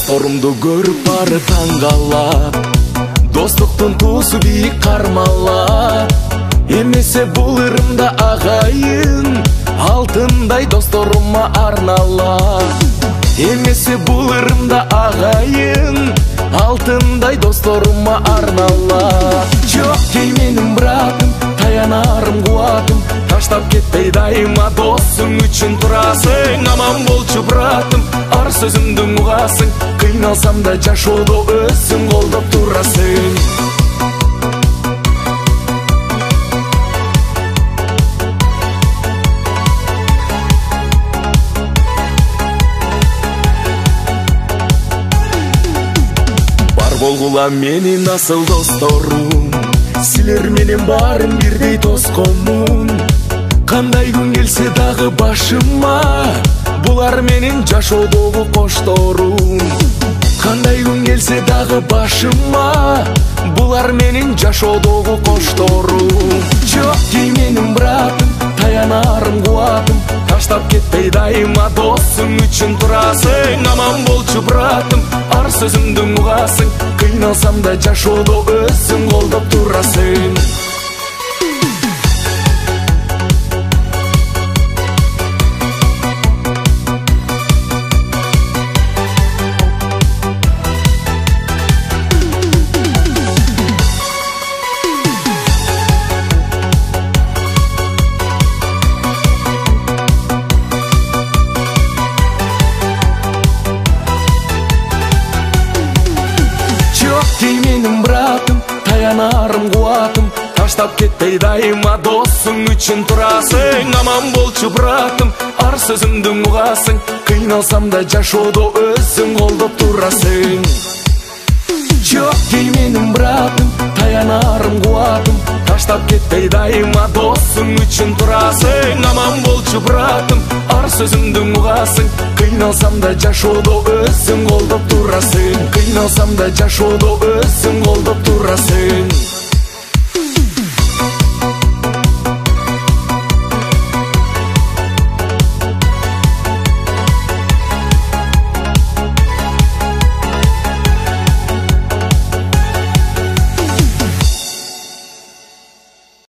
Досторумду көрүп бары таң калат, достуктун туусу бийик кармалат. Эмесе бул ырымда агайын, алтындай досторума арналат. Эмесе бул ырымда агайын, алтындай досторума арналат. Жок дей менин братым, таянарым кубатым, таштап кетпей дайыма досуң үчүн турасың. Аман болчу братым, ар сөзүмдү угасың, кыйналсам да жашоодо өзүң колдоп турасың. Бар болгула менин асыл досторум, силер менен баарым бирдей тосконмун. Кандай күн келсе дагы башыма, булар менин жашоодогу кошторум. Кандай күн келсе дагы башыма, булар менин жашоодогу кошторум. Жок дей менин братым, таянарым кубатым, таштап кетпей дайыма досуң үчүн турасың. Аман болчу братым, ар сөзүмдү угасың, кыйналсам да жашоодо өзүң колдоп турасың. Дей менин братым, таянарым кубатым, таштап кетпей дайыма досуң үчүн турасың. Аман болчу братым, ар сөзүмдү угасың, кыйналсам да жашоодо өзүң колдоп турасың. Жок дей менин братым, таянарым кубатым, таштап кетпей дайыма досуң үчүн турасың. Аман болчу братым, ар сөзүмдү угасың, кыйналсам да жашоодо өзүң колдоп турасың. Кыйналсам да жашоодо өзүң колдоп турасың.